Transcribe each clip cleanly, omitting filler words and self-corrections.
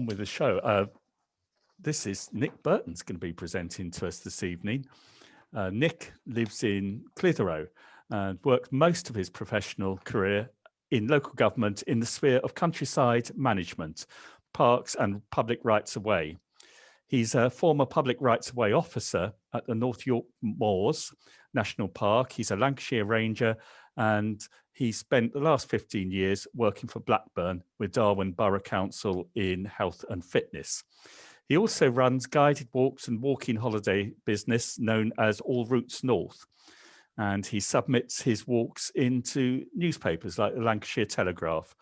with the show. This is Nick Burton's going to be presenting to us this evening. Nick lives in Clitheroe and worked most of his professional career in local government in the sphere of countryside management, parks and public rights of way. He's a former public rights of way officer at the North York Moors National Park. He's a Lancashire Ranger, and he spent the last 15 years working for Blackburn with Darwen Borough Council in health and fitness. He also runs guided walks and walking holiday business known as All Routes North. And he submits his walks into newspapers like the Lancashire Telegraph.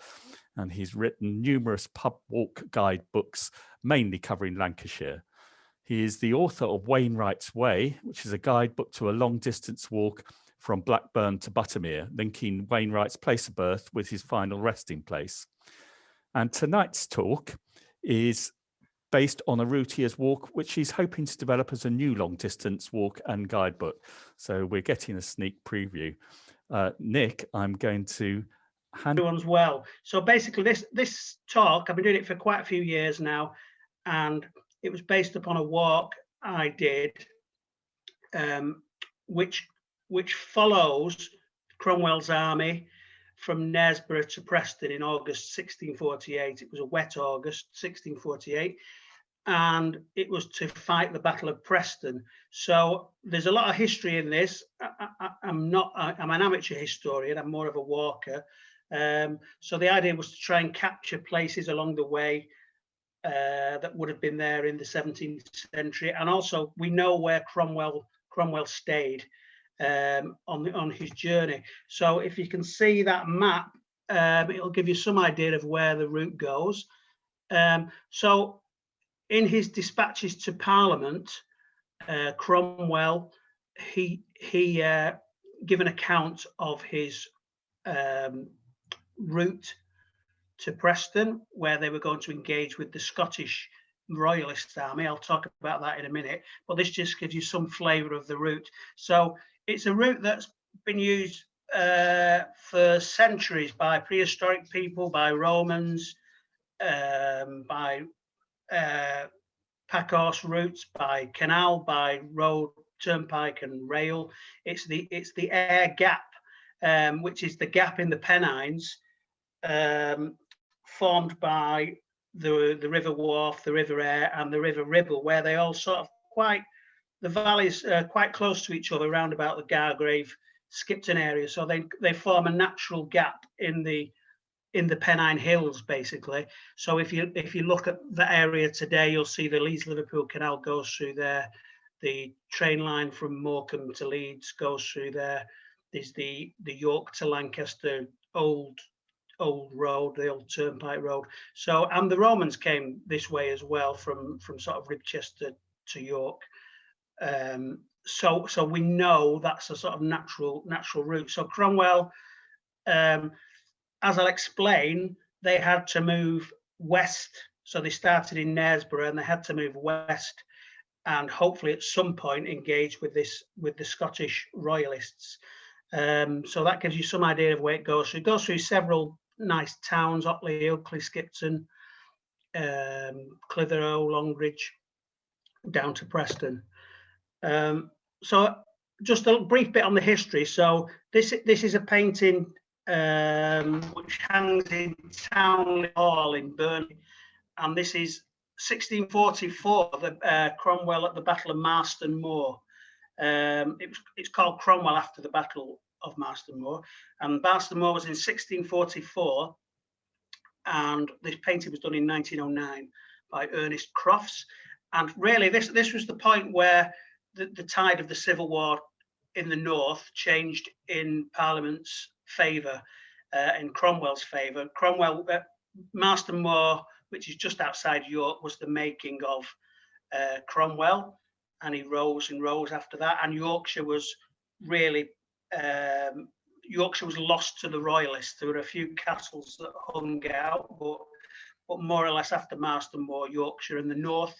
And he's written numerous pub walk guide books, mainly covering Lancashire. He is the author of Wainwright's Way, which is a guidebook to a long distance walk from Blackburn to Buttermere, linking Wainwright's place of birth with his final resting place. And tonight's talk is based on a route he has walked, which he's hoping to develop as a new long distance walk and guidebook. So we're getting a sneak preview. Nick, I'm going to hand everyone's well. So basically this talk, I've been doing it for quite a few years now, and it was based upon a walk I did, which follows Cromwell's army from Knaresborough to Preston in August 1648. It was a wet August 1648, and it was to fight the Battle of Preston. So there's a lot of history in this. I'm an amateur historian. I'm more of a walker. So the idea was to try and capture places along the way that would have been there in the 17th century, and also we know where Cromwell stayed on his journey. So if you can see that map, it'll give you some idea of where the route goes. So in his dispatches to Parliament, Cromwell he give an account of his route to Preston, where they were going to engage with the Scottish Royalist army. I'll talk about that in a minute, but this just gives you some flavour of the route. So it's a route that's been used for centuries by prehistoric people, by Romans, by pack horse routes, by canal, by road, turnpike and rail. It's the Aire Gap, which is the gap in the Pennines, formed by the River Wharfe, the River Aire and the River Ribble, where they all sort of the valleys quite close to each other around about the Gargrave, Skipton area. So they form a natural gap in the Pennine Hills, basically. So if you look at the area today, you'll see the Leeds-Liverpool Canal goes through there. The train line from Mourholme to Leeds goes through there. There's the York to Lancaster old road, the old turnpike road. So, and the Romans came this way as well from sort of Ribchester to York. So we know that's a sort of natural route. So Cromwell, as I'll explain, they had to move west. So they started in Knaresborough and they had to move west, and hopefully at some point engage with the Scottish Royalists. So that gives you some idea of where it goes. So it goes through several nice towns: Otley, Ilkley, Skipton, Clitheroe, Longridge, down to Preston. So just a brief bit on the history. So this is a painting which hangs in Townley Hall in Burnley, and this is 1644, the Cromwell at the Battle of Marston Moor. It's called Cromwell after the Battle of Marston Moor, and Marston Moor was in 1644, and this painting was done in 1909 by Ernest Crofts. And really this was the point where the tide of the Civil War in the north changed in Parliament's favour, in Cromwell's favour. Marston Moor, which is just outside York, was the making of Cromwell, and he rose and rose after that. And Yorkshire was really lost to the Royalists. There were a few castles that hung out, but more or less after Marston Moor, Yorkshire and the north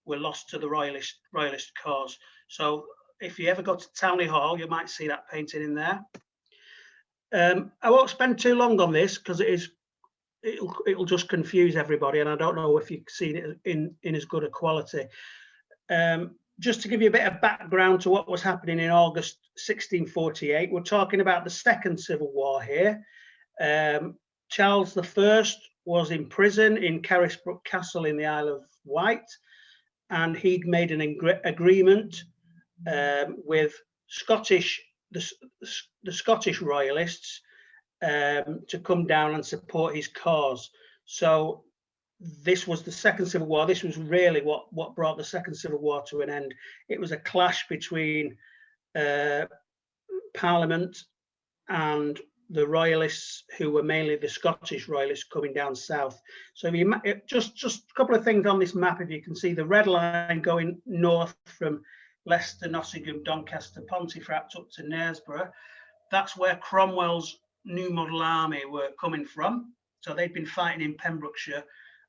were lost to the Royalist cause. So if you ever go to Townley Hall, you might see that painting in there. I won't spend too long on this because it is it'll just confuse everybody, and I don't know if you've seen it in as good a quality. Just to give you a bit of background to what was happening in August 1648, we're talking about the Second Civil War here. Charles I was in prison in Carisbrooke Castle in the Isle of Wight, and he'd made an agreement with the Scottish royalists to come down and support his cause. So this was the Second Civil War. This was really what brought the Second Civil War to an end. It was a clash between Parliament and the royalists, who were mainly the Scottish royalists coming down south. So if you, just a couple of things on this map. If you can see the red line going north from Leicester, Nottingham, Doncaster, Pontefract up to Knaresborough, that's where Cromwell's New Model Army were coming from. So they'd been fighting in Pembrokeshire,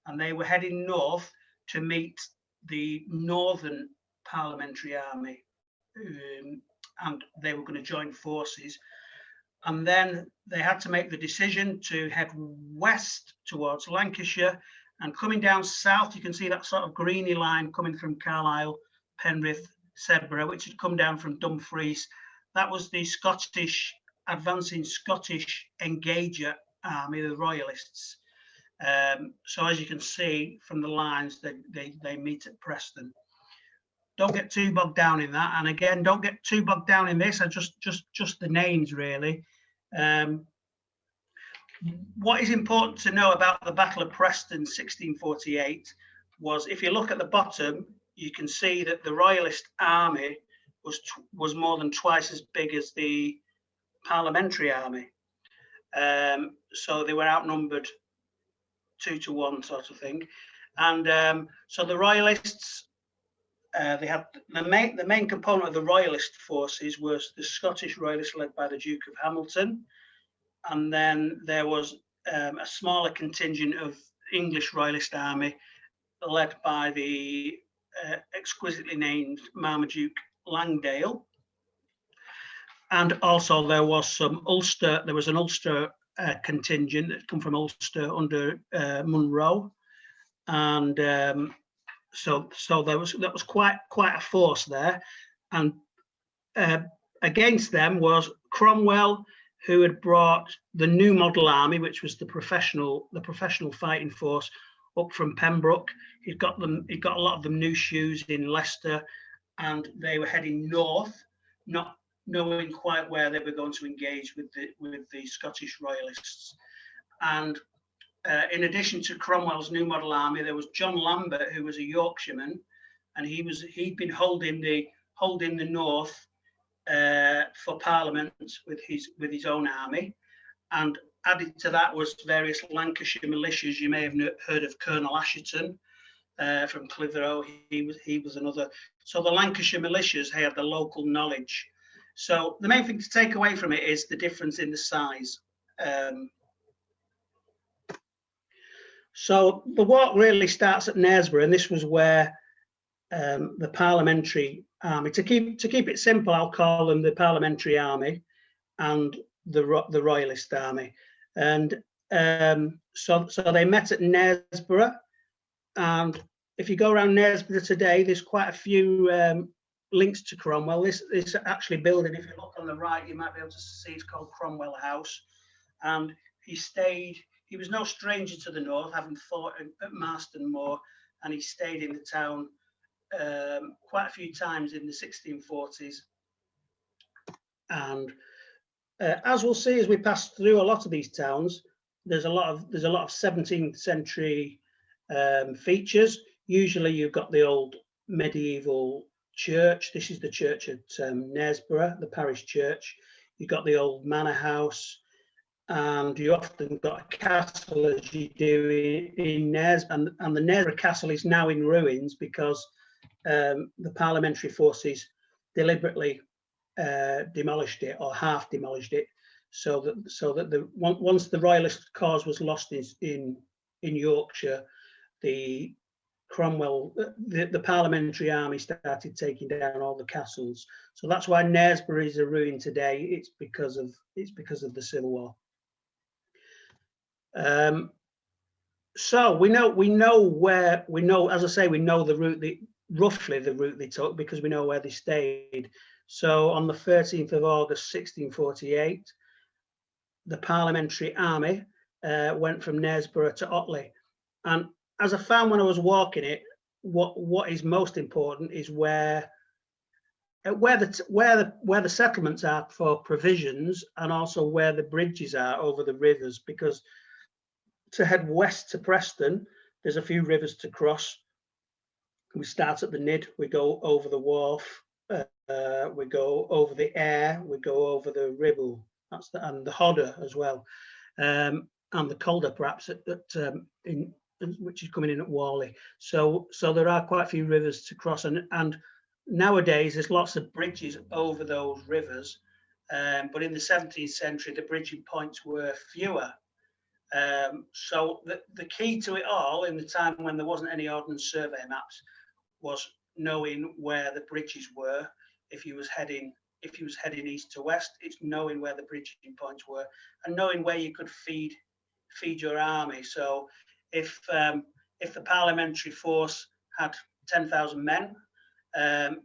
and they were heading north to meet the Northern Parliamentary Army, and they were going to join forces. And then they had to make the decision to head west towards Lancashire, and coming down south, you can see that sort of greeny line coming from Carlisle, Penrith, Sedbergh, which had come down from Dumfries. That was the advancing Scottish Engager Army, the Royalists. So as you can see from the lines, they meet at Preston. Don't get too bogged down in that, and again, don't get too bogged down in this. Just the names really. What is important to know about the Battle of Preston 1648 was, if you look at the bottom, you can see that the Royalist army was more than twice as big as the Parliamentary army. So they were outnumbered 2-to-1 sort of thing. And so the Royalists, they had the main component of the Royalist forces was the Scottish Royalists led by the Duke of Hamilton, and then there was a smaller contingent of English Royalist army led by the exquisitely named Marmaduke Langdale, and also there was some Ulster. There was an Ulster contingent that come from Ulster under Munro, and so that was quite a force there. And against them was Cromwell, who had brought the New Model Army, which was the professional fighting force, up from Pembroke. He'd got a lot of them new shoes in Leicester, and they were heading north, not knowing quite where they were going to engage with the Scottish Royalists. And in addition to Cromwell's New Model Army, there was John Lambert, who was a Yorkshireman, and he'd been holding the north for Parliament with his own army. And added to that was various Lancashire militias. You may have heard of Colonel Asherton from Clitheroe. He was another. So the Lancashire militias had the local knowledge. So the main thing to take away from it is the difference in the size. So the war really starts at Knaresborough, and this was where the Parliamentary Army, to keep it simple, I'll call them the Parliamentary Army and the Royalist Army. And so they met at Knaresborough, and if you go around Knaresborough today, there's quite a few links to Cromwell. This actually building, if you look on the right, you might be able to see it's called Cromwell House, and he was no stranger to the north, having fought at Marston Moor, and he stayed in the town quite a few times in the 1640s. And as we'll see as we pass through a lot of these towns, there's a lot of 17th century features. Usually you've got the old medieval church. This is the church at Knaresborough, the parish church. You've got the old manor house, and you often got a castle, as you do in Knaresborough. And the Knaresborough Castle is now in ruins because the Parliamentary forces deliberately demolished it, or half demolished it, so that once the Royalist cause was lost in Yorkshire, the Parliamentary Army started taking down all the castles. So that's why Knaresborough is a ruin today. It's because of the Civil War. So we know where, as I say, we know the route, roughly the route they took, because we know where they stayed. So on the 13th of August 1648, the Parliamentary Army went from Knaresborough to Otley. And as I found when I was walking it, what is most important is where the settlements are for provisions, and also where the bridges are over the rivers, because to head west to Preston, there's a few rivers to cross. We start at the Nid, we go over the Wharf, we go over the Aire, we go over the Ribble, and the Hodder as well, and the Calder perhaps which is coming in at Whalley. So there are quite a few rivers to cross, and nowadays there's lots of bridges over those rivers, but in the 17th century the bridging points were fewer. So the key to it all, in the time when there wasn't any ordnance survey maps, was knowing where the bridges were. If you was heading east to west, it's knowing where the bridging points were and knowing where you could feed your army. So if the parliamentary force had 10,000 men,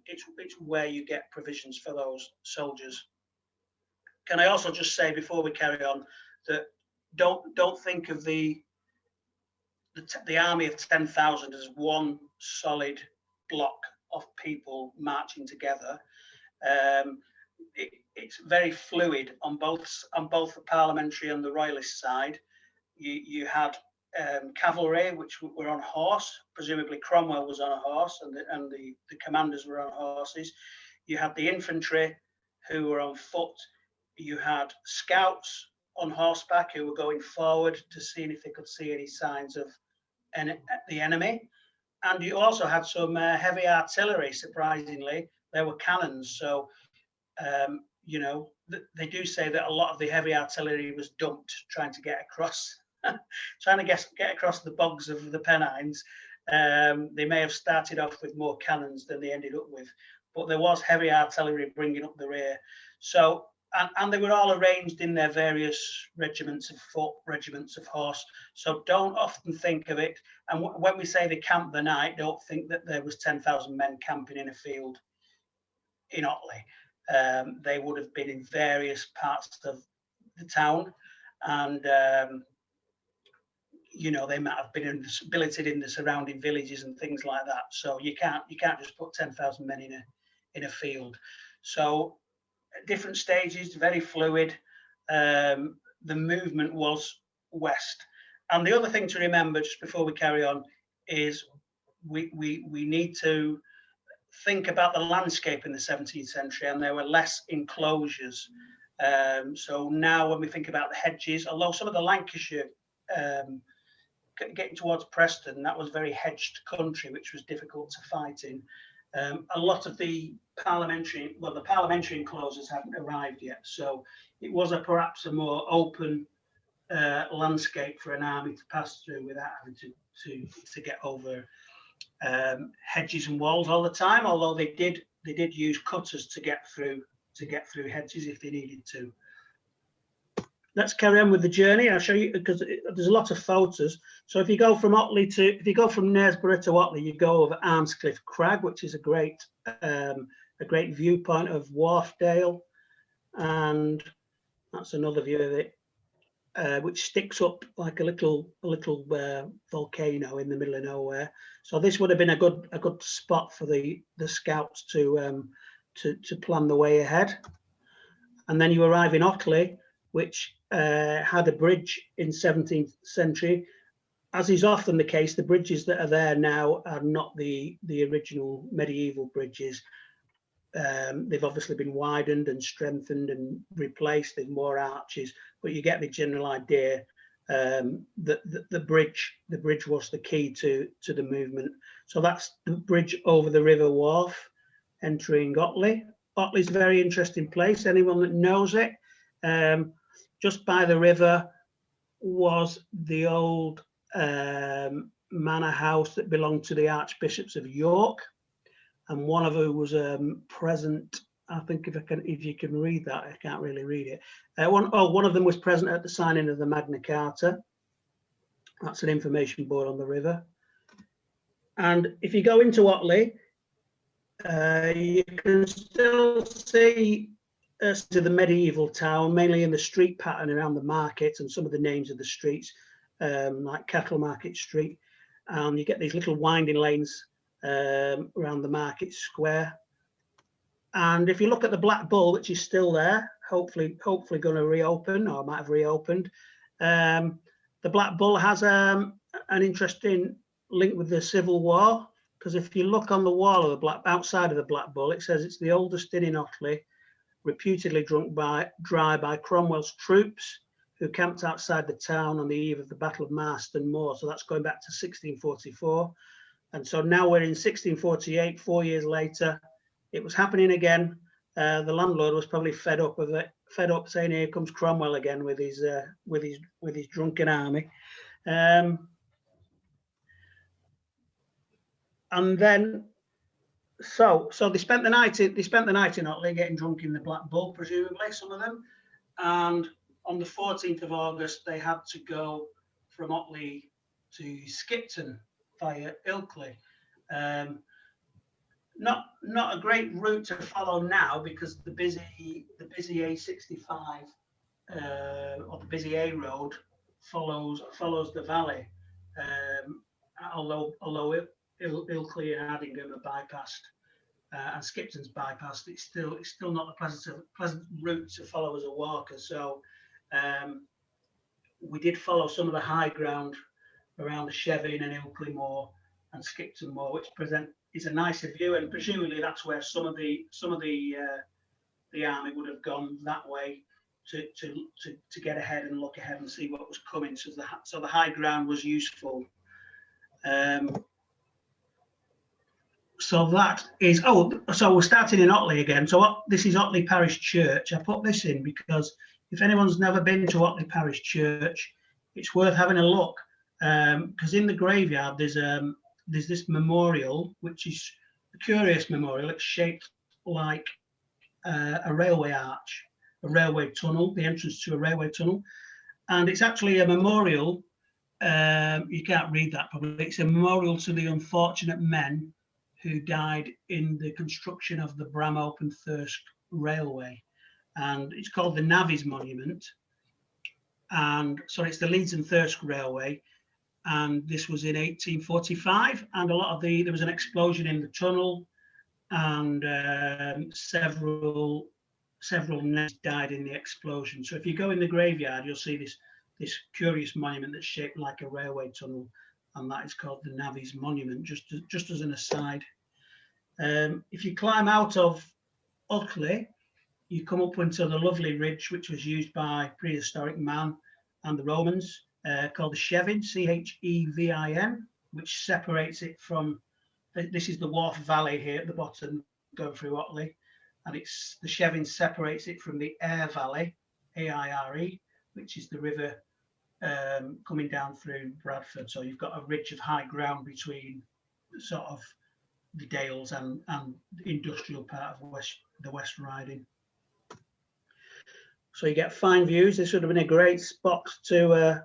it's where you get provisions for those soldiers. Can I also just say before we carry on that don't think of the army of 10,000 as one solid block of people marching together. It's very fluid on both the parliamentary and the royalist side. You had cavalry, which were on horse. Presumably Cromwell was on a horse, and the commanders were on horses. You had the infantry, who were on foot. You had scouts on horseback, who were going forward to see if they could see any signs of the enemy. And you also had some heavy artillery. Surprisingly, there were cannons. So they do say that a lot of the heavy artillery was dumped trying to get across get across the bogs of the Pennines. They may have started off with more cannons than they ended up with, but there was heavy artillery bringing up the rear. So and they were all arranged in their various regiments of foot, regiments of horse. So don't often think of it. And when we say they camped the night, don't think that there was 10,000 men camping in a field in Otley. They would have been in various parts of the town, and they might have been billeted in the surrounding villages and things like that. So you can't just put 10,000 men in a field. So different stages, very fluid. The movement was west. And the other thing to remember, just before we carry on, is we need to think about the landscape in the 17th century, and there were less enclosures. So now when we think about the hedges, although some of the Lancashire, getting towards Preston, that was very hedged country, which was difficult to fight in. A lot of the parliamentary enclosures hadn't arrived yet, so it was perhaps a more open landscape for an army to pass through without having to get over hedges and walls all the time. Although they did use cutters to get through hedges if they needed to. Let's carry on with the journey. I'll show you, because there's a lot of photos. So if you go from Knaresborough to Otley, you go over Armscliffe Crag, which is a great viewpoint of Wharfdale, and that's another view of it, which sticks up like a little volcano in the middle of nowhere. So this would have been a good spot for the scouts to plan the way ahead. And then you arrive in Otley, which had a bridge in 17th century. As is often the case, the bridges that are there now are not the original medieval bridges. They've obviously been widened and strengthened and replaced with more arches, but you get the general idea that the bridge was the key to the movement. So that's the bridge over the River Wharfe, entering Otley. Otley's a very interesting place. Anyone that knows it, just by the river was the old manor house that belonged to the Archbishops of York, and one of whom was present. I think if you can read that, I can't really read it. One of them was present at the signing of the Magna Carta, That's an information board on the river. And if you go into Otley, you can still see to the medieval town, mainly in the street pattern around the market and some of the names of the streets, like Cattle Market Street. And you get these little winding lanes around the market square. And if you look at the Black Bull, which is still there, hopefully going to reopen, or might have reopened, the Black Bull has an interesting link with the Civil War, because if you look on the wall of the outside of the Black Bull, it says it's the oldest inn in Otley, reputedly drunk dry by Cromwell's troops, who camped outside the town on the eve of the Battle of Marston Moor. So that's going back to 1644. And so now we're in 1648, 4 years later. It was happening again. The landlord was probably fed up of it, saying, "Here comes Cromwell again with his drunken army." And then, so they spent the night in Otley, getting drunk in the Black Bull, presumably some of them. And on the 14th of August, they had to go from Otley to Skipton via Ilkley. Not a great route to follow now, because the busy A65 or the busy A road follows the valley. Although Ilkley and Addingham are bypassed and Skipton's bypassed, it's still not the pleasant route to follow as a walker. So we did follow some of the high ground around the Chevin and Ilkley Moor and Skipton Moor, which is a nicer view, and presumably that's where some of the army would have gone that way to get ahead and look ahead and see what was coming. So the high ground was useful. So that is, so we're starting in Otley again. So this is Otley Parish Church. I put this in because if anyone's never been to Otley Parish Church, it's worth having a look, because in the graveyard there's this memorial, which is a curious memorial. It's shaped like a railway arch, a railway tunnel, the entrance to a railway tunnel. And it's actually a memorial. You can't read that probably. It's a memorial to the unfortunate men who died in the construction of the Bramhope and Thirsk Railway. And it's called the Navvies Monument. And so it's the Leeds and Thirsk Railway. And this was in 1845. And there was an explosion in the tunnel, and several men died in the explosion. So if you go in the graveyard, you'll see this curious monument that's shaped like a railway tunnel, and that is called the Navvies Monument, just as an aside. If you climb out of Otley, you come up into the lovely ridge, which was used by prehistoric man and the Romans, called the Chevin, Chevin, which separates it from, this is the Wharf Valley here at the bottom, going through Otley, and the Chevin separates it from the Aire Valley, Aire, which is the river coming down through Bradford. So you've got a ridge of high ground between sort of the Dales and the industrial part of the West Riding. So you get fine views. This would have been a great spot to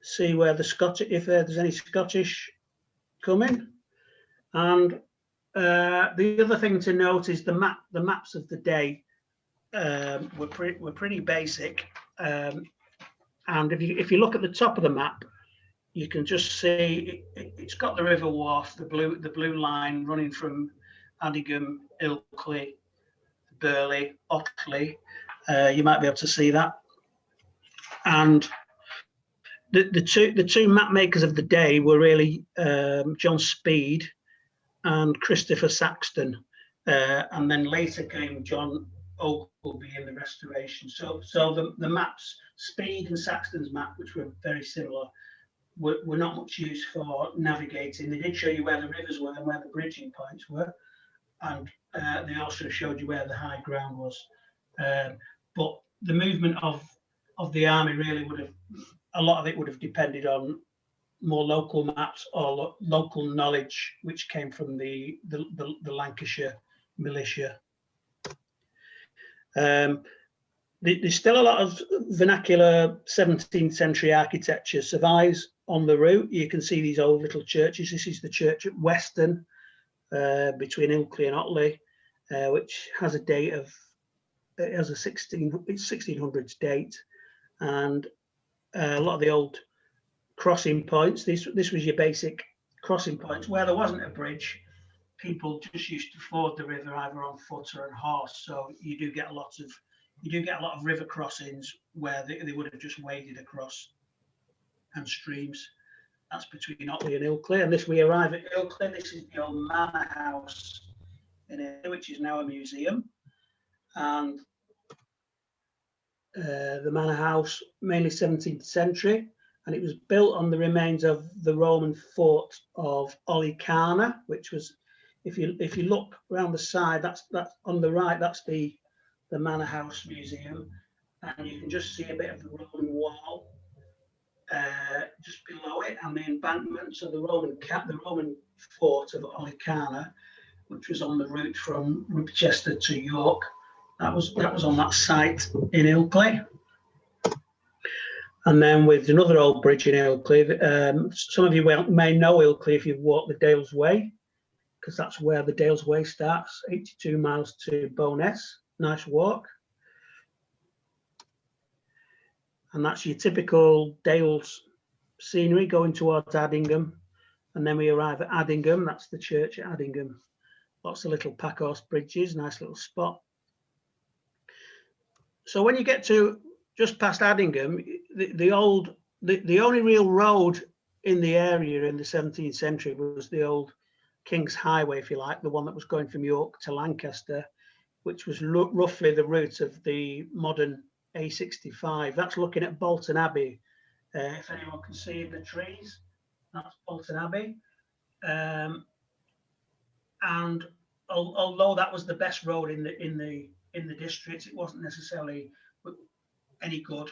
see where if there's any Scottish coming. And the other thing to note is the maps of the day were pretty basic. And if you look at the top of the map, you can just see it's got the River Wharfe, the blue line running from Addingham, Ilkley, Burley, Otley. You might be able to see that. And the two map makers of the day were really John Speed and Christopher Saxton, and then later came John Ogleby in the restoration. So the maps, Speed and Saxton's map, which were very similar, were not much use for navigating. They did show you where the rivers were and where the bridging points were, and they also showed you where the high ground was. But the movement of the army really a lot of it would have depended on more local maps or local knowledge, which came from the Lancashire militia. The there's still a lot of vernacular 17th century architecture survives on the route. You can see these old little churches. This is the church at Weston, between Ilkley and Otley, which has a date of, it has a 1600s date, and a lot of the old crossing points. This was your basic crossing points where there wasn't a bridge. People just used to ford the river either on foot or on horse. So you do get a lot of river crossings where they would have just waded across, and streams. That's between Otley and Ilkley. And this, we arrive at Ilkley. This is the old manor house in it, which is now a museum. And the manor house, mainly 17th century, and it was built on the remains of the Roman fort of Olicana, which was, if you look around the side, that's on the right, that's the manor house museum, and you can just see a bit of the Roman wall just below it, and the embankments of the Roman fort of Olicana, which was on the route from Winchester to York. That was on that site in Ilkley. And then with another old bridge in Ilkley, some of you may know Ilkley if you've walked the Dales Way, because that's where the Dales Way starts, 82 miles to Bowness. Nice walk. And that's your typical Dales scenery going towards Addingham. And then we arrive at Addingham. That's the church at Addingham. Lots of little packhorse bridges, nice little spot. So when you get to just past Addingham, the only real road in the area in the 17th century was the old King's Highway, if you like, the one that was going from York to Lancaster, which was roughly the route of the modern A65. That's looking at Bolton Abbey. If anyone can see in the trees, that's Bolton Abbey. And although that was the best road in the district, it wasn't necessarily any good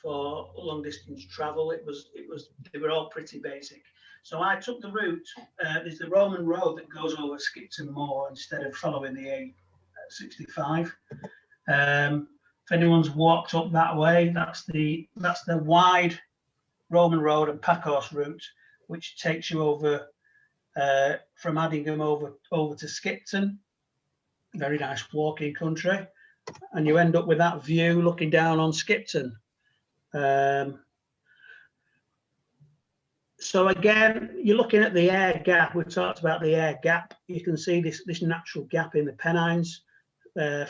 for long distance travel. They were all pretty basic. So I took the route. There's the Roman road that goes over Skipton Moor instead of following the A65. If anyone's walked up that way, that's the wide Roman road and packhorse route, which takes you over from Addingham over to Skipton. Very nice walking country, and you end up with that view looking down on Skipton. So again, you're looking at the Aire Gap. We talked about the Aire Gap. You can see this natural gap in the Pennines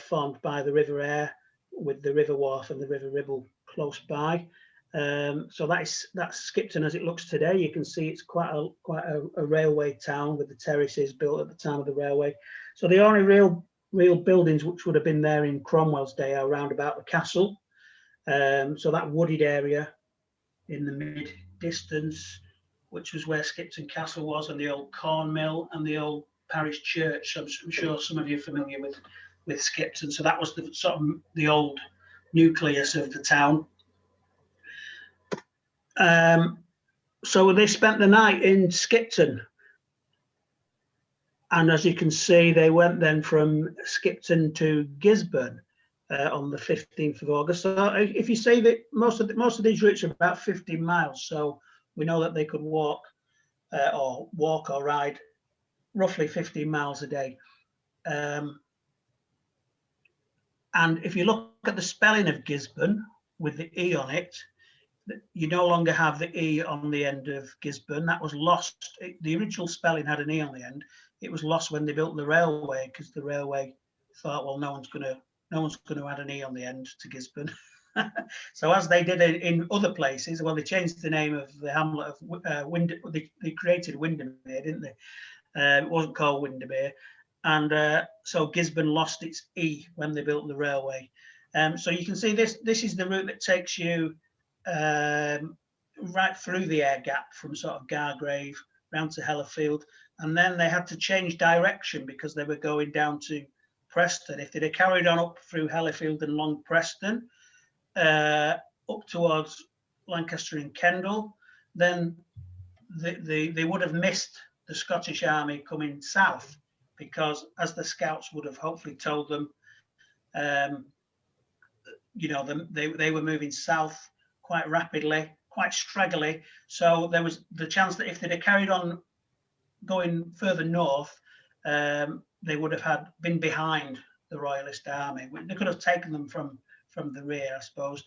formed by the River Aire, with the River Wharfe and the River Ribble close by. So that's Skipton as it looks today. You can see it's quite a railway town with the terraces built at the time of the railway. So the only real buildings which would have been there in Cromwell's day are around about the castle. So that wooded area in the mid distance, which was where Skipton Castle was, and the old corn mill and the old parish church. I'm sure some of you are familiar with Skipton. So that was the sort of the old nucleus of the town. So they spent the night in Skipton, and as you can see, they went then from Skipton to Gisborne on the 15th of August. So if you say that most of these routes are about 15 miles, so we know that they could walk or ride roughly 15 miles a day. And if you look at the spelling of Gisborne with the E on it, you no longer have the E on the end of Gisborne. That was lost. The original spelling had an E on the end. It was lost when they built the railway, because the railway thought, well, no one's going to add an E on the end to Gisborne. So as they did in other places, well, they changed the name of the hamlet of they created Windermere, didn't they? It wasn't called Windermere, and so Gisborne lost its E when they built the railway. So you can see this is the route that takes you right through the Aire Gap from sort of Gargrave round to Hellerfield, and then they had to change direction because they were going down to Preston. If they'd have carried on up through Hellerfield and Long Preston, up towards Lancaster and Kendal, then they would have missed the Scottish army coming south, because as the scouts would have hopefully told them, you know, they were moving south quite rapidly, quite straggly. So there was the chance that if they'd have carried on going further north, they would have been behind the Royalist army. They could have taken them from the rear, I suppose.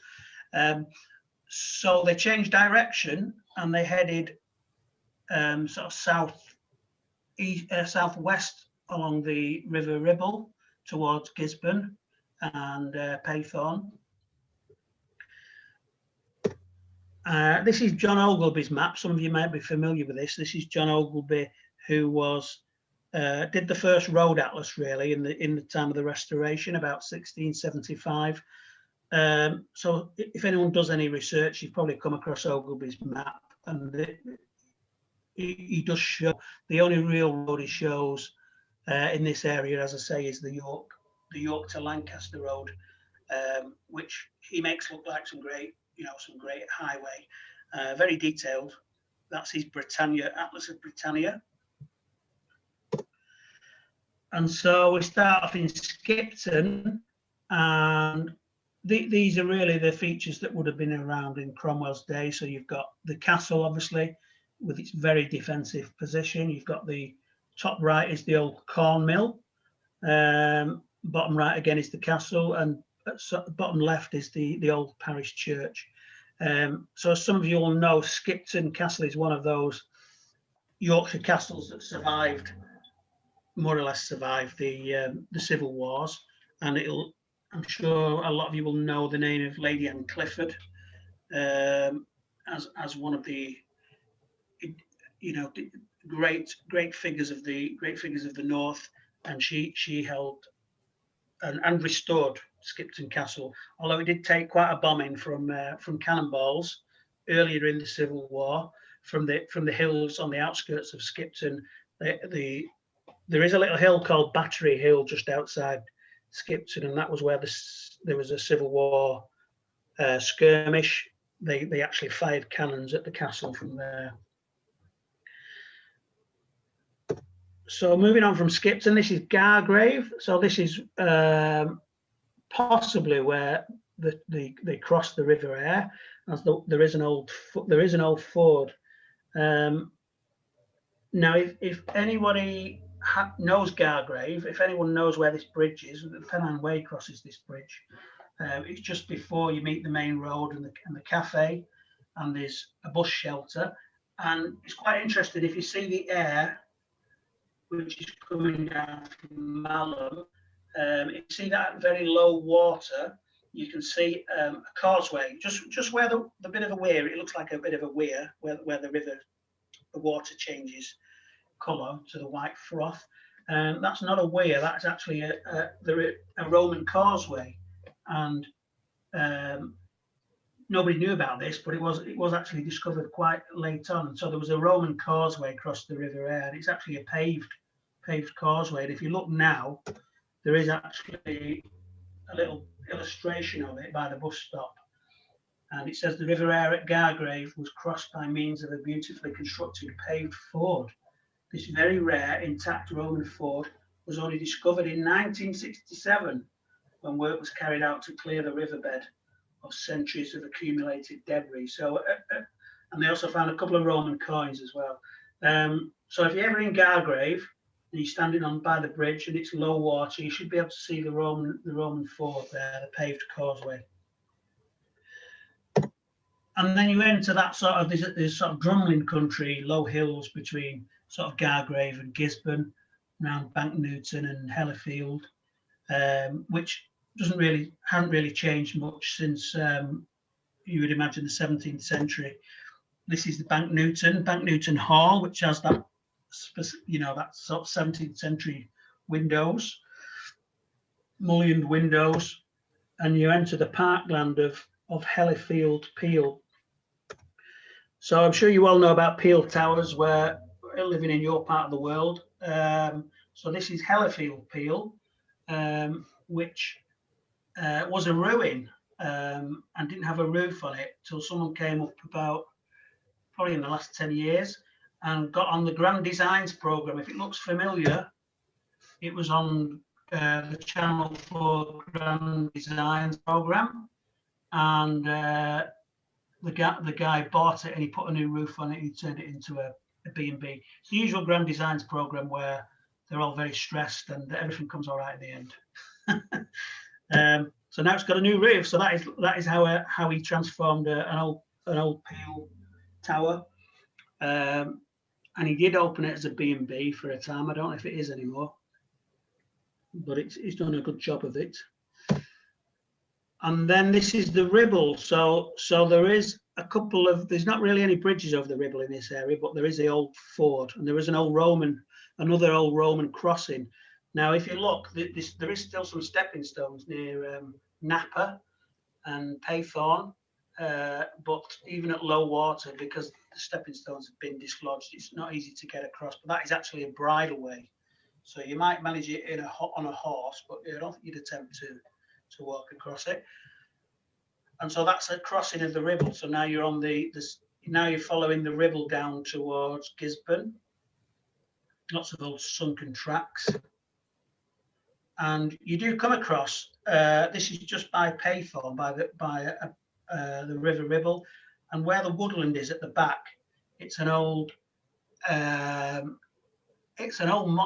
So they changed direction and they headed sort of southwest along the River Ribble towards Gisborne and Paythorne. This is John Ogilby's map. Some of you might be familiar with this. This is John Ogilby, who was did the first road atlas really in the time of the Restoration, about 1675. So if anyone does any research, you've probably come across Ogilby's map, and he does show the only real road he shows in this area, as I say, is the York to Lancaster road, which he makes look like some great highway, very detailed. That's his Britannia, Atlas of Britannia. And so we start off in Skipton, and these are really the features that would have been around in Cromwell's day. So you've got the castle, obviously, with its very defensive position. You've got the top right is the old corn mill. Bottom right again is the castle, and bottom left is the old parish church. So as some of you all know, Skipton Castle is one of those Yorkshire castles that survived, more or less survived the civil wars, and I'm sure a lot of you will know the name of Lady Anne Clifford as one of the great figures of the north, and she held and restored Skipton Castle, although it did take quite a bombing from cannonballs earlier in the Civil War from the hills on the outskirts of Skipton. There is a little hill called Battery Hill just outside Skipton, and that was where there was a Civil War skirmish. They actually fired cannons at the castle from there. So moving on from Skipton, this is Gargrave. So this is possibly where they crossed the River Aire, as there is an old ford. Now, if anybody knows Gargrave, if anyone knows where this bridge is, the Pennine Way crosses this bridge. It's just before you meet the main road and the cafe, and there's a bus shelter. And it's quite interesting if you see the Aire, which is coming down from Malham. You see that very low water, you can see a causeway, just where the bit of a weir, it looks like a bit of a weir, where the water changes colour to the white froth. That's not a weir, that's actually a Roman causeway. And nobody knew about this, but it was actually discovered quite late on. And so there was a Roman causeway across the River Aire, and it's actually a paved causeway. And if you look now, there is actually a little illustration of it by the bus stop. And it says the River Aire at Gargrave was crossed by means of a beautifully constructed paved ford. This very rare intact Roman ford was only discovered in 1967, when work was carried out to clear the riverbed of centuries of accumulated debris. So, and they also found a couple of Roman coins as well. So if you're ever in Gargrave and you're standing by the bridge and it's low water, you should be able to see the Roman ford there, the paved causeway. And then you enter that sort of this sort of drumlin country, low hills between sort of Gargrave and Gisborne, around Banknewton and Hellifield, which hadn't really changed much since you would imagine the 17th century. This is the Banknewton Hall, which has that that sort of 17th century windows, mullioned windows, and you enter the parkland of Hellifield Peel. So I'm sure you all know about Peel Towers, where living in your part of the world. So this is Hellifield Peel, which was a ruin and didn't have a roof on it till someone came up probably in the last 10 years and got on the Grand Designs programme. If it looks familiar, it was on the Channel 4 Grand Designs programme. and the guy bought it and he put a new roof on it. He turned it into a B&B. It's the usual grand designs program where they're all very stressed and everything comes all right in the end. So now it's got a new roof. So that is how he transformed an old peel tower. And he did open it as a B&B for a time. I don't know if it is anymore, but he's done a good job of it. And then this is the Ribble. So there is a couple of, there's not really any bridges over the Ribble in this area, but there is the old ford, and there is another old Roman crossing. Now, if you look, there is still some stepping stones near Napa and Paythorn, but even at low water, because the stepping stones have been dislodged, it's not easy to get across. But that is actually a bridleway, so you might manage it on a horse, but I don't think you'd attempt to walk across it. And so that's a crossing of the Ribble. So now you're on now you're following the Ribble down towards Gisborne. Lots of old sunken tracks. And you do come across, this is just by Paythorn, by the River Ribble, and where the woodland is at the back, it's an old Motte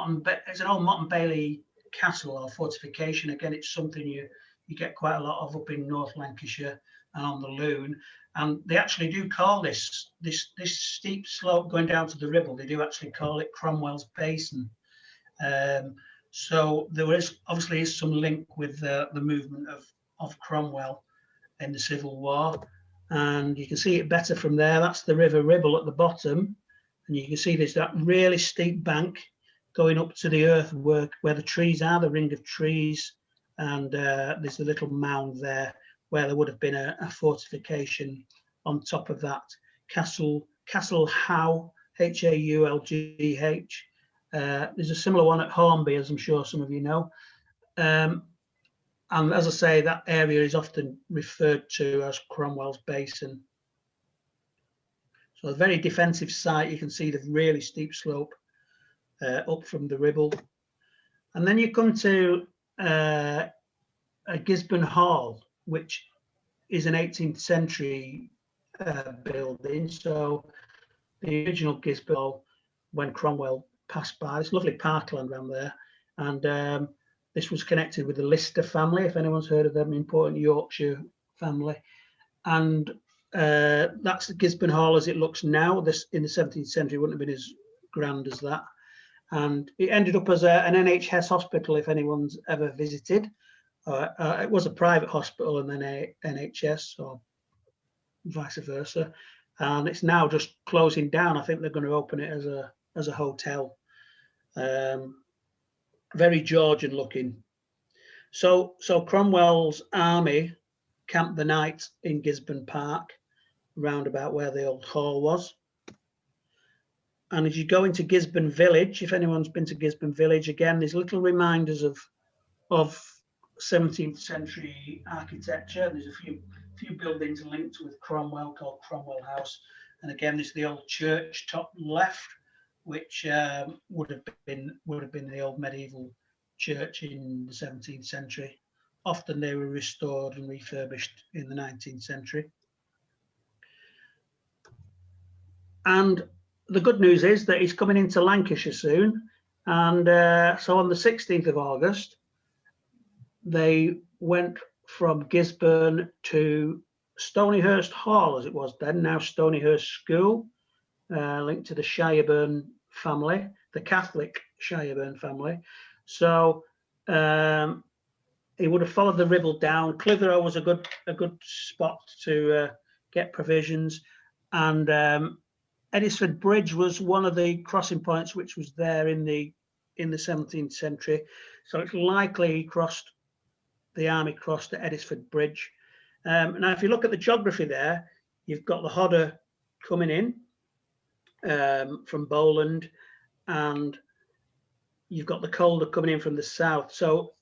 and Bailey castle or fortification. Again, it's something you get quite a lot of up in North Lancashire and on the Lune. And they actually do call this steep slope going down to the Ribble, they do actually call it Cromwell's Basin. So there is obviously some link with the movement of Cromwell in the Civil War. And you can see it better from there. That's the River Ribble at the bottom. And you can see there's that really steep bank going up to the earthwork where the trees are, the ring of trees. And there's a little mound there where there would have been a fortification on top of that. Castle Howe, Haulgh. There's a similar one at Hornby, as I'm sure some of you know. And as I say, that area is often referred to as Cromwell's Basin. So a very defensive site. You can see the really steep slope up from the Ribble. And then you come to Gisborne Hall, which is an 18th century building. So the original Gisborne Hall, when Cromwell passed by, this lovely parkland around there, and this was connected with the Lister family, if anyone's heard of them, important Yorkshire family. And that's the Gisborne Hall as it looks now. This in the 17th century wouldn't have been as grand as that. And it ended up as an NHS hospital, if anyone's ever visited. It was a private hospital and then a NHS, or vice versa. And it's now just closing down. I think they're going to open it as a hotel. Very Georgian looking. So Cromwell's army camped the night in Gisborne Park, round about where the old hall was. And as you go into Gisborne Village, if anyone's been to Gisborne Village, again, there's little reminders of 17th century architecture. There's a few buildings linked with Cromwell called Cromwell House. And again, there's the old church top left, which would have been the old medieval church in the 17th century. Often they were restored and refurbished in the 19th century. And the good news is that he's coming into Lancashire soon. And so on the 16th of August, they went from Gisborne to Stonyhurst Hall, as it was then, now Stonyhurst School, linked to the Shireburn family, the Catholic Shireburn family. So he would have followed the Ribble down. Clitheroe was a good spot to get provisions, and Eddisford Bridge was one of the crossing points which was there in the 17th century. So it's likely the army crossed at Eddisford Bridge. Now, if you look at the geography there, you've got the Hodder coming in from Bowland, and you've got the Calder coming in from the south. So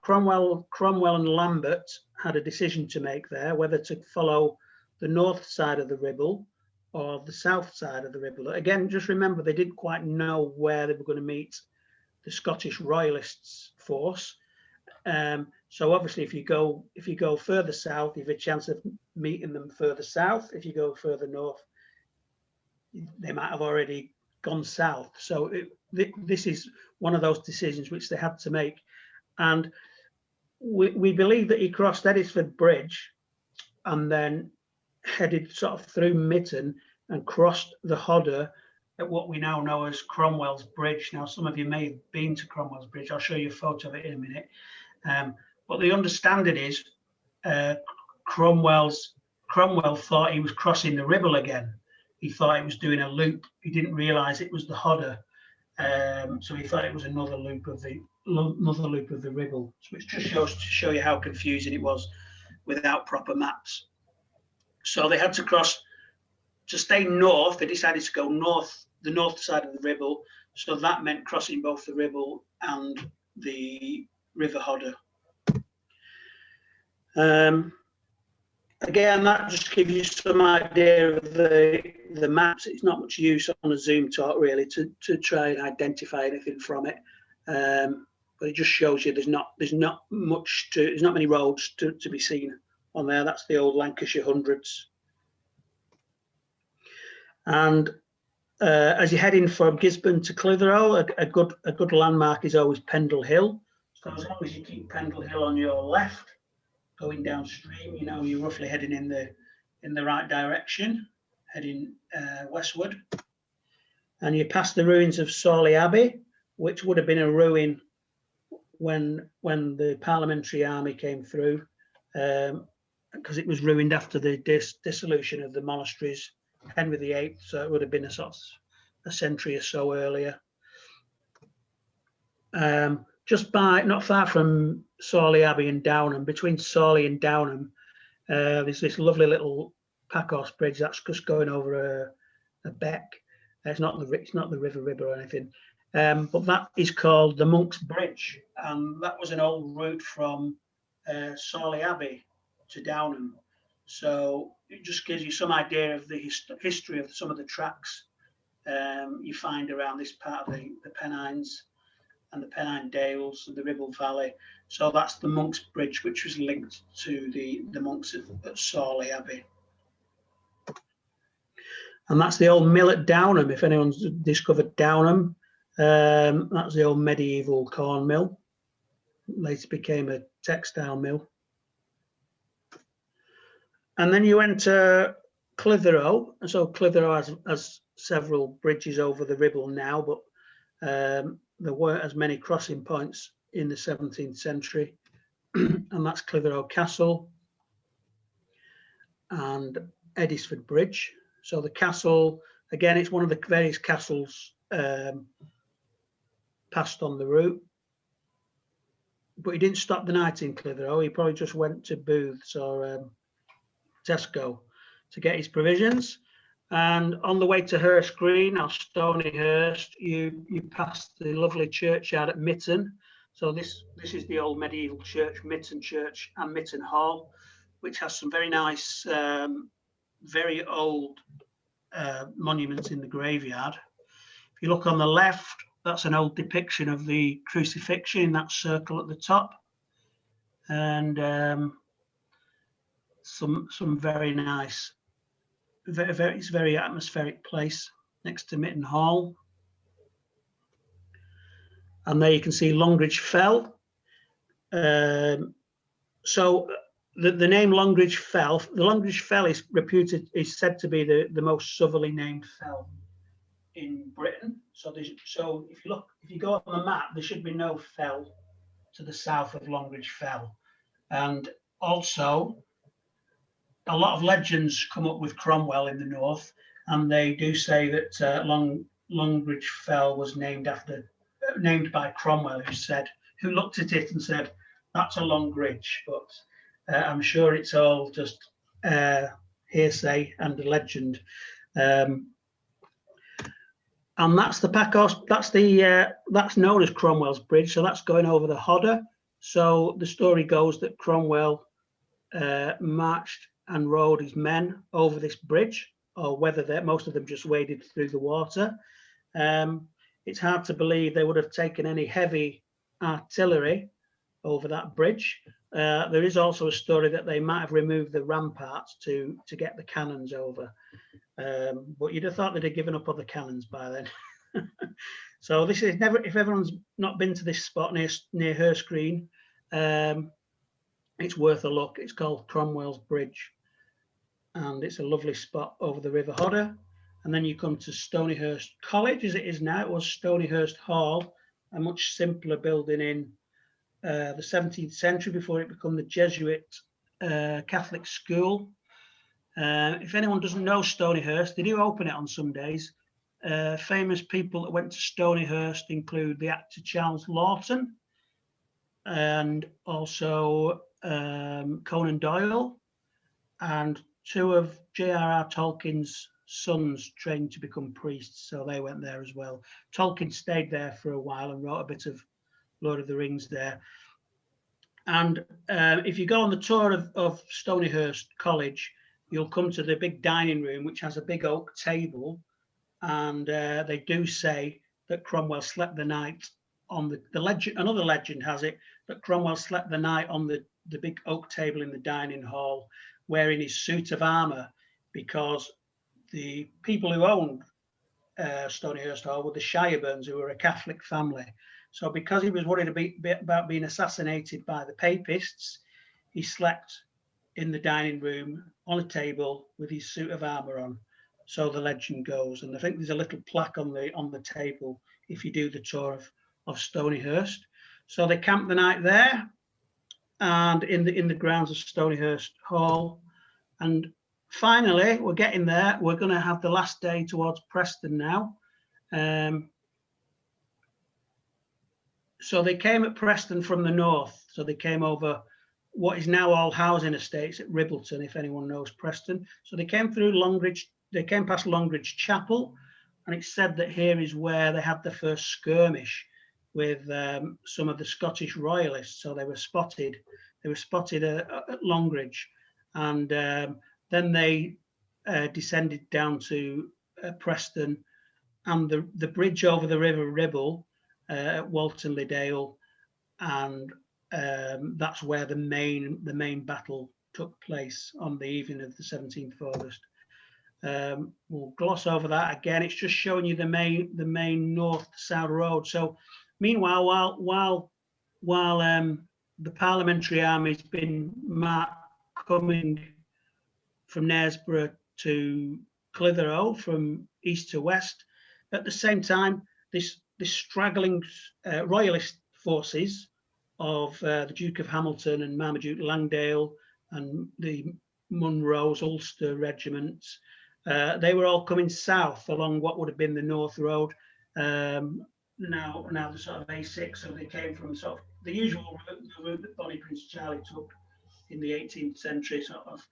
Cromwell and Lambert had a decision to make there, whether to follow the north side of the Ribble or the south side of the Ribble. Again, just remember, they didn't quite know where they were going to meet the Scottish Royalists' force. So obviously, if you go further south, you have a chance of meeting them further south. If you go further north, they might have already gone south. So this is one of those decisions which they had to make. And we believe that he crossed Eddisford Bridge and then headed sort of through Mitton and crossed the Hodder at what we now know as Cromwell's Bridge. Now, some of you may have been to Cromwell's Bridge. I'll show you a photo of it in a minute. But the understanding is Cromwell thought he was crossing the Ribble again. He thought he was doing a loop. He didn't realise it was the Hodder. So he thought it was another loop of the Ribble, which just goes to show you how confusing it was without proper maps. So they had to cross to stay north. They decided to go north, the north side of the Ribble. So that meant crossing both the Ribble and the River Hodder. Again, that just gives you some idea of the maps. It's not much use on a Zoom talk really to try and identify anything from it, but it just shows you there's not many roads to be seen on there. That's the old Lancashire hundreds. And as you're heading from Gisborne to Clitheroe, a good landmark is always Pendle Hill. So as long as you keep Pendle Hill on your left, going downstream, you know you're roughly heading in the right direction, heading westward. And you pass the ruins of Sawley Abbey, which would have been a ruin when the Parliamentary Army came through, because it was ruined after the dissolution of the monasteries, Henry VIII. So it would have been a century or so earlier. Just not far from Sawley Abbey and Downham, between Sawley and Downham, there's this lovely little packhorse bridge that's just going over a beck. It's not the River Ribble or anything, but that is called the Monk's Bridge, and that was an old route from Sawley Abbey to Downham. So it just gives you some idea of the history of some of the tracks you find around this part of the Pennines and the Pennine Dales and the Ribble Valley. So that's the Monk's Bridge, which was linked to the monks at Sawley Abbey. And that's the old mill at Downham. If anyone's discovered Downham, that's the old medieval corn mill. Later became a textile mill. And then you enter Clitheroe. And so Clitheroe has several bridges over the Ribble now, but there weren't as many crossing points in the 17th century. And that's Clitheroe Castle and Eddisford Bridge. So the castle, again, it's one of the various castles passed on the route. But he didn't stop the night in Clitheroe. He probably just went to Booths or Tesco to get his provisions. And on the way to Hurst Green, or Stonyhurst, you pass the lovely churchyard at Mitton. So this is the old medieval church, Mitton Church and Mitton Hall, which has some very nice, very old monuments in the graveyard. If you look on the left, that's an old depiction of the crucifixion in that circle at the top, and some very nice. It's a very atmospheric place next to Mitton Hall. And there you can see Longridge Fell. So the name Longridge Fell, the Longridge Fell is said to be the most southerly named fell in Britain. So if you go on the map, there should be no fell to the south of Longridge Fell. And also, a lot of legends come up with Cromwell in the north, and they do say that Longridge Fell was named by Cromwell, who looked at it and said, "That's a long ridge," but I'm sure it's all just hearsay and a legend. And that's the packhorse. That's known as Cromwell's Bridge. So that's going over the Hodder. So the story goes that Cromwell marched and rode his men over this bridge, or whether most of them just waded through the water. It's hard to believe they would have taken any heavy artillery over that bridge. There is also a story that they might have removed the ramparts to get the cannons over, but you'd have thought they'd have given up on the cannons by then. So this is never, if everyone's not been to this spot near Hurst Green, it's worth a look. It's called Cromwell's Bridge, and it's a lovely spot over the River Hodder. And then you come to Stonyhurst College, as it is now. It was Stonyhurst Hall, a much simpler building in the 17th century before it became the Jesuit Catholic school. If anyone doesn't know Stonyhurst, they do open it on some days. Famous people that went to Stonyhurst include the actor Charles Lawton, and also Conan Doyle, and two of J.R.R. Tolkien's sons trained to become priests, so they went there as well. Tolkien stayed there for a while and wrote a bit of Lord of the Rings there. And if you go on the tour of Stonyhurst College, you'll come to the big dining room, which has a big oak table, and they do say that Cromwell slept the night on the legend. Another legend has it that Cromwell slept the night on the big oak table in the dining hall, wearing his suit of armour, because the people who owned Stonyhurst Hall were the Shireburns, who were a Catholic family. So because he was worried about being assassinated by the Papists, he slept in the dining room on a table with his suit of armour on. So the legend goes, and I think there's a little plaque on the table if you do the tour of Stonyhurst. So they camped the night there, and in the grounds of Stonyhurst Hall. And finally, we're getting there. We're going to have the last day towards Preston now. So they came at Preston from the north. So they came over what is now all housing estates at Ribbleton, if anyone knows Preston. So they came through Longridge. They came past Longridge Chapel, and it's said that here is where they had the first skirmish with some of the Scottish royalists. So they were spotted. They were spotted at Longridge, and then they descended down to Preston, and the bridge over the River Ribble at Walton-le Dale, and that's where the main battle took place on the evening of the 17th of August. We'll gloss over that again. It's just showing you the main north-south road. So, meanwhile, while the Parliamentary Army's been coming from Knaresborough to Clitheroe, from east to west, at the same time, this straggling royalist forces of the Duke of Hamilton and Marmaduke Langdale and the Munro's Ulster regiments, they were all coming south along what would have been the North Road, now the sort of A6. So they came from sort of the usual route that Bonnie Prince Charlie took in the 18th century, sort of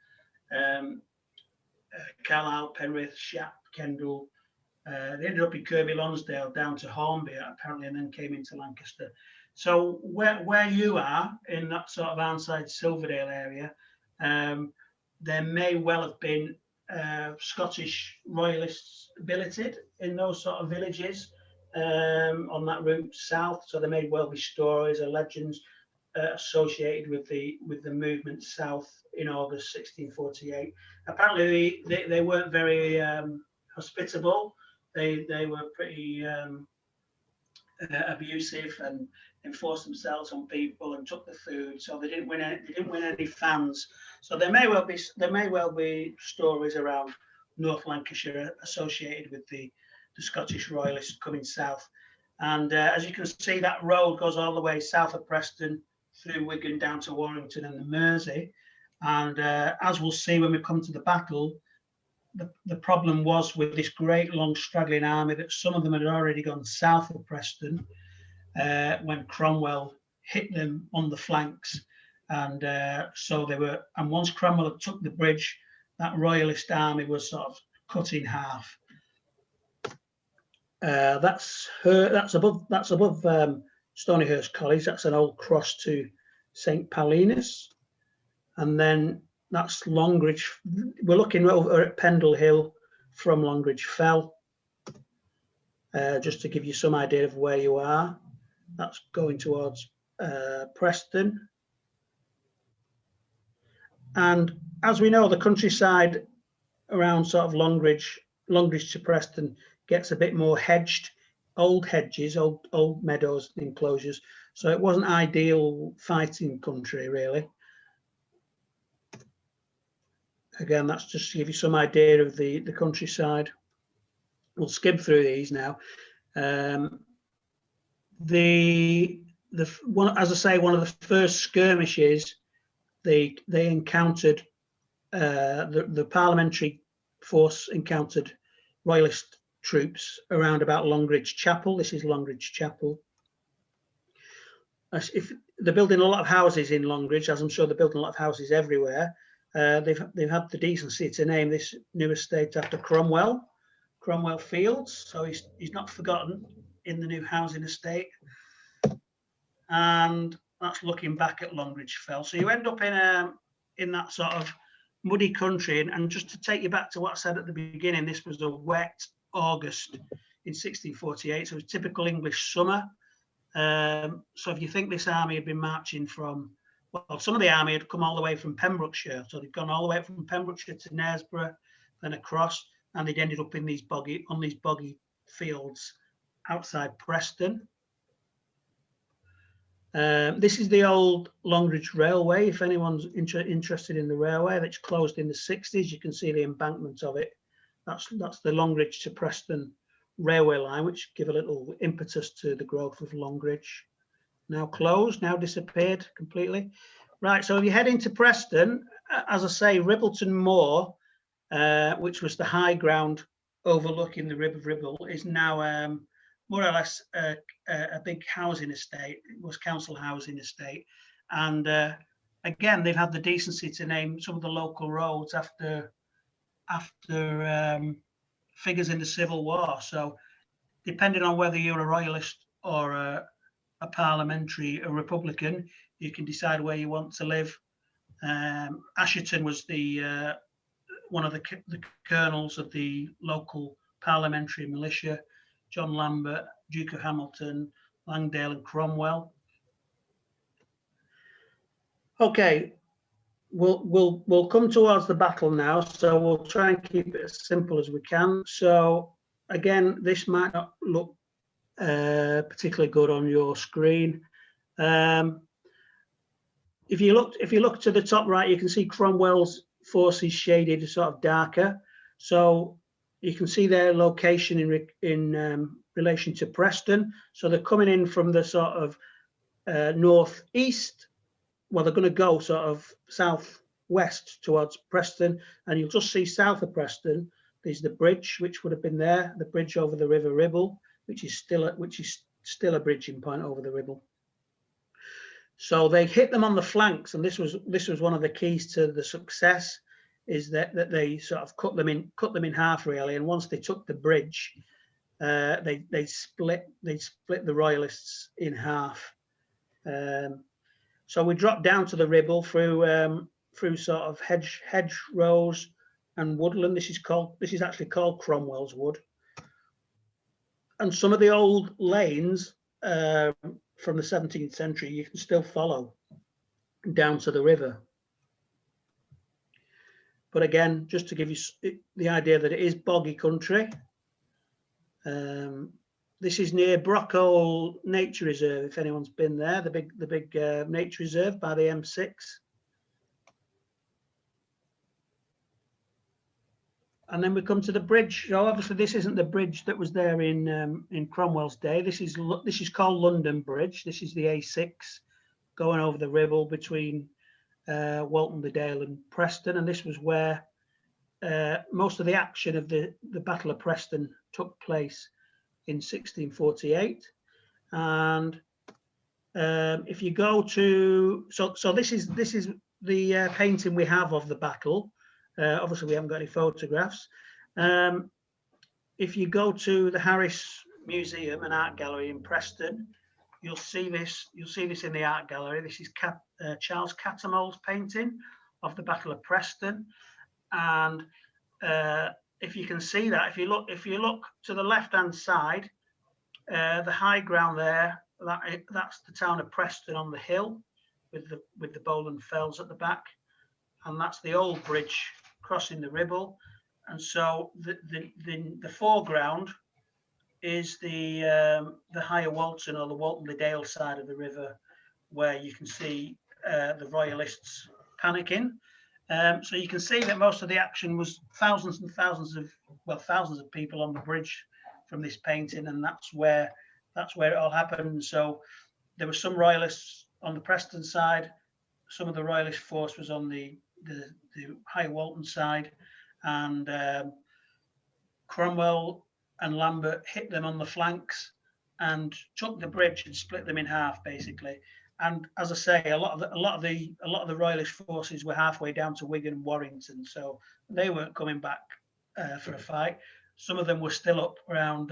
Carlisle, Penrith, Shap, Kendal. They ended up in Kirby Lonsdale down to Hornby apparently, and then came into Lancaster. So where you are in that sort of Arnside Silverdale area, there may well have been Scottish royalists billeted in those sort of villages on that route south. So there may well be stories or legends associated with the movement south in August 1648. Apparently they weren't very hospitable. They were pretty abusive and enforced themselves on people and took the food. So they didn't win any fans. So there may well be stories around North Lancashire associated with the Scottish royalists coming south. And as you can see, that road goes all the way south of Preston through Wigan down to Warrington and the Mersey. And as we'll see when we come to the battle, the problem was with this great long straggling army that some of them had already gone south of Preston when Cromwell hit them on the flanks. And so they were, and once Cromwell had took the bridge, that royalist army was sort of cut in half. That's above Stonyhurst College. That's an old cross to St. Paulinus. And then that's Longridge. We're looking over at Pendle Hill from Longridge Fell, just to give you some idea of where you are. That's going towards Preston. And as we know, the countryside around sort of Longridge to Preston gets a bit more hedged, old hedges, old meadows, enclosures. So it wasn't ideal fighting country, really. Again, that's just to give you some idea of the countryside. We'll skim through these now. One, as I say, one of the first skirmishes, they encountered the parliamentary force encountered royalist troops around about Longridge Chapel. This is Longridge Chapel. If they're building a lot of houses in Longridge, as I'm sure they're building a lot of houses everywhere, they've had the decency to name this new estate after Cromwell Fields. So he's not forgotten in the new housing estate. And that's looking back at Longridge Fell. So you end up in that sort of muddy country. And just to take you back to what I said at the beginning, this was a wet August in 1648. So it was typical English summer. So if you think this army had been marching from, well, some of the army had come all the way from Pembrokeshire. So they'd gone all the way from Pembrokeshire to Knaresborough, then across, and they'd ended up in these boggy fields outside Preston. This is the old Longridge Railway. If anyone's interested in the railway, that's closed in the 60s. You can see the embankment of it. That's the Longridge to Preston railway line, which give a little impetus to the growth of Longridge. Now closed, now disappeared completely. Right, so if you head into Preston, as I say, Ribbleton Moor, which was the high ground overlooking the Rib of Ribble, is now more or less a big housing estate. It was council housing estate. And again, they've had the decency to name some of the local roads after figures in the Civil War. So depending on whether you're a royalist or a Republican, you can decide where you want to live. Asherton was the one of the colonels of the local parliamentary militia. John Lambert, Duke of Hamilton, Langdale and Cromwell. Okay, we'll come towards the battle now, so we'll try and keep it as simple as we can. So again, this might not look particularly good on your screen. If you look to the top right, you can see Cromwell's forces shaded sort of darker. So you can see their location in relation to Preston. So they're coming in from the sort of northeast. Well, they're going to go sort of southwest towards Preston, and you'll just see south of Preston, there's the bridge, which would have been there, the bridge over the River Ribble, which is still a bridging point over the Ribble. So they hit them on the flanks, and this was one of the keys to the success, is that they sort of cut them in half really. And once they took the bridge, they split the royalists in half. So we dropped down to the Ribble through sort of hedge rows and woodland. This is actually called Cromwell's Wood. And some of the old lanes from the 17th century you can still follow down to the river. But again, just to give you the idea that it is boggy country. This is near Brockhole Nature Reserve, if anyone's been there, the big nature reserve by the M6. And then we come to the bridge. So obviously this isn't the bridge that was there in Cromwell's day. This is called London Bridge. This is the A6 going over the Ribble between Walton the Dale and Preston, and this was where most of the action of the Battle of Preston took place in 1648. And if you go to so this is the painting we have of the battle. Obviously we haven't got any photographs. If you go to the Harris Museum and Art Gallery in Preston, you'll see this in the art gallery. This is Charles Cattermole's painting of the Battle of Preston. And if you can see that, if you look to the left hand side, the high ground there that's the town of Preston on the hill, with the Bowland Fells at the back, and that's the old bridge crossing the Ribble. And so the foreground is the higher Walton, or the Walton-le-Dale side of the river, where you can see the Royalists panicking. So you can see that most of the action was thousands and thousands of people on the bridge from this painting, and that's where it all happened. So there were some Royalists on the Preston side, some of the Royalist force was on the High Walton side, and Cromwell and Lambert hit them on the flanks and took the bridge and split them in half, basically. And as I say, a lot of the Royalist forces were halfway down to Wigan and Warrington, so they weren't coming back for a fight. Some of them were still up around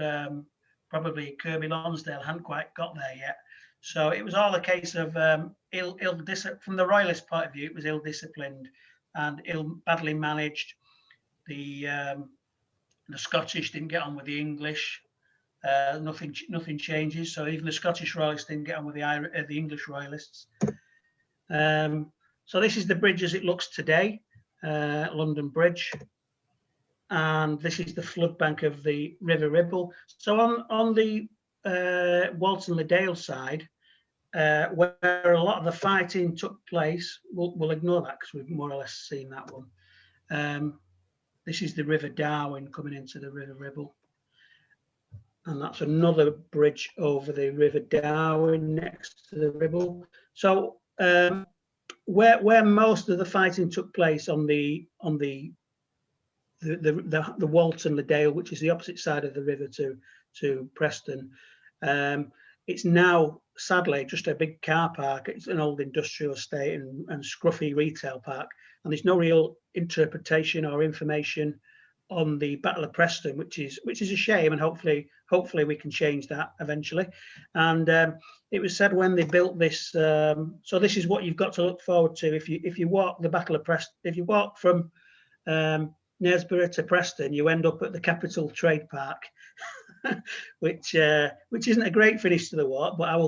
probably Kirby Lonsdale, hadn't quite got there yet. So it was all a case of from the Royalist point of view, it was ill-disciplined and badly managed. The Scottish didn't get on with the English. Nothing changes. So even the Scottish Royalists didn't get on with the English Royalists. So this is the bridge as it looks today, London Bridge, and this is the flood bank of the River Ribble. So on the Walton-le-Dale side, where a lot of the fighting took place, we'll ignore that because we've more or less seen that one. This is the River Darwen coming into the River Ribble. And that's another bridge over the River Darwen next to the Ribble. So where most of the fighting took place on the Walton-le-Dale, which is the opposite side of the river to Preston, it's now sadly just a big car park. It's an old industrial estate and scruffy retail park, and there's no real interpretation or information on the Battle of Preston, which is a shame, and hopefully we can change that eventually. And it was said when they built this, so this is what you've got to look forward to if you walk the Battle of Preston. If you walk from Knaresborough to Preston, you end up at the Capital Trade Park, which isn't a great finish to the walk, but I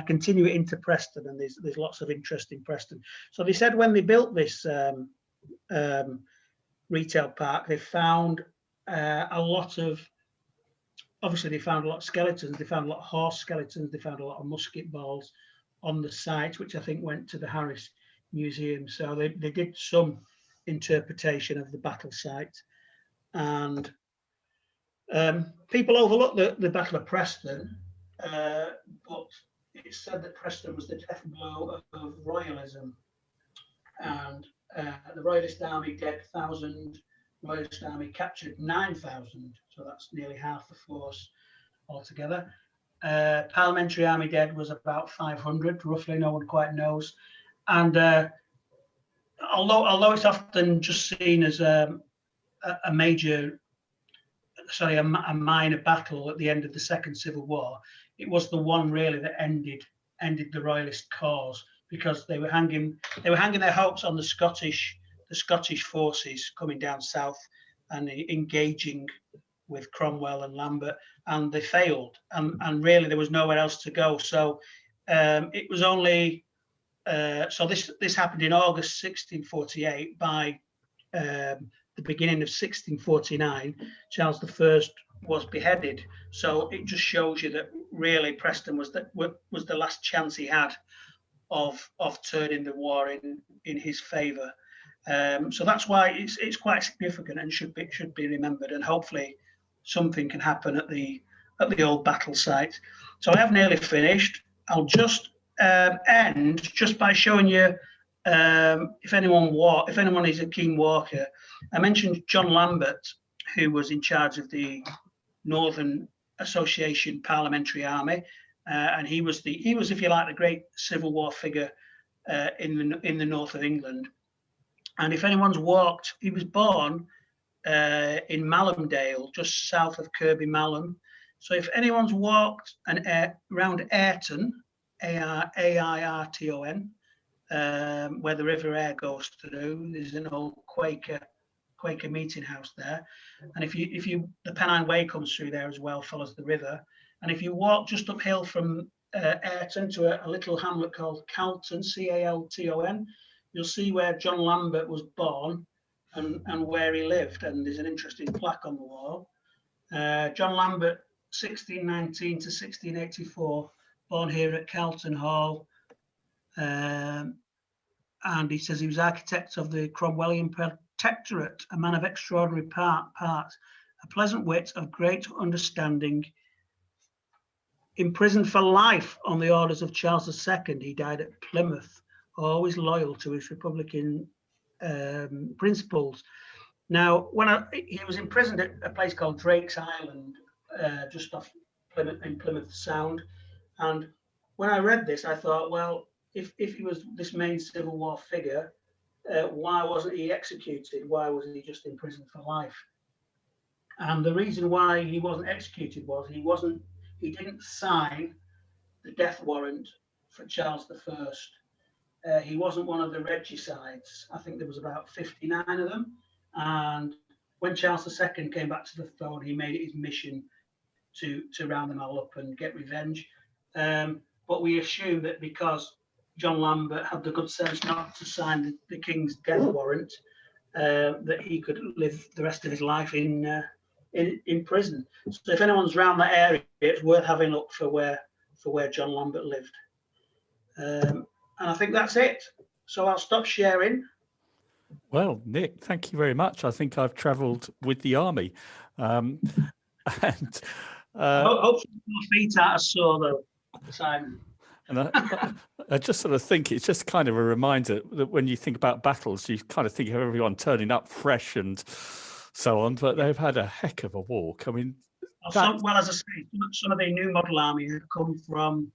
continue it into Preston, and there's lots of interest in Preston. So they said when they built this retail park, they found a lot of skeletons. They found a lot of horse skeletons. They found a lot of musket balls on the site, which I think went to the Harris Museum. So they did some interpretation of the battle site, and people overlook the Battle of Preston, but it's said that Preston was the death blow of royalism, and the Royalist army dead 1,000, Royalist army captured 9,000, so that's nearly half the force altogether. Parliamentary army dead was about 500, roughly, no one quite knows. And although it's often just seen as a minor battle at the end of the Second Civil War, it was the one really that ended the Royalist cause, because they were hanging their hopes on the Scottish forces coming down south and engaging with Cromwell and Lambert, and they failed, and really there was nowhere else to go. So it was only so this happened in August 1648. By the beginning of 1649, Charles I was beheaded. So it just shows you that really Preston was the last chance he had of turning the war in his favour. So that's why it's quite significant and should be remembered, and hopefully something can happen at the old battle site. So I have nearly finished. I'll just end just by showing you, if anyone is a keen walker. I mentioned John Lambert, who was in charge of the Northern Association Parliamentary Army, and he was, if you like, the great Civil War figure in the north of England. And if anyone's walked, he was born in Malhamdale, just south of Kirby Malham. So if anyone's walked around Ayrton, Airton, where the River Aire goes through, there's an old Quaker meeting house there. And if the Pennine Way comes through there as well, follows the river. And if you walk just uphill from Ayrton to a little hamlet called Calton, Calton, you'll see where John Lambert was born and where he lived. And there's an interesting plaque on the wall. John Lambert, 1619 to 1684, born here at Calton Hall. And he says he was architect of the Cromwellian Protectorate, a man of extraordinary parts, a pleasant wit, of great understanding. Imprisoned for life on the orders of Charles II, he died at Plymouth, always loyal to his Republican principles. Now, he was imprisoned at a place called Drake's Island, just off Plymouth, in Plymouth Sound. And when I read this, I thought, well, if he was this main Civil War figure, why wasn't he executed? Why was he just imprisoned for life? And the reason why he wasn't executed was he didn't sign the death warrant for Charles I. He wasn't one of the regicides. I think there was about 59 of them. And when Charles II came back to the throne, he made it his mission to round them all up and get revenge. But we assume that because John Lambert had the good sense not to sign the king's death warrant, that he could live the rest of his life in prison. So if anyone's around that area, it's worth having a look for where John Lambert lived. And I think that's it. So I'll stop sharing. Well, Nick, thank you very much. I think I've travelled with the army. And hopefully my feet aren't sore though, Simon. And I just sort of think it's just kind of a reminder that when you think about battles, you kind of think of everyone turning up fresh and so on, but they've had a heck of a walk. I mean, as I say, some of the new model army had come from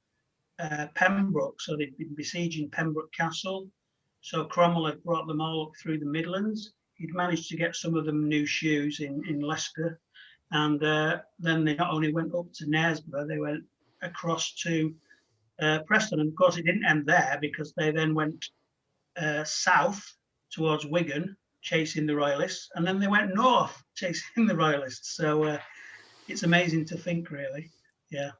Pembroke, so they'd been besieging Pembroke Castle. So Cromwell had brought them all up through the Midlands. He'd managed to get some of them new shoes in Leicester. And then they not only went up to Knaresborough, they went across to Preston. And of course, it didn't end there, because they then went south towards Wigan, chasing the Royalists. And then they went north, chasing the Royalists. So it's amazing to think, really. Yeah.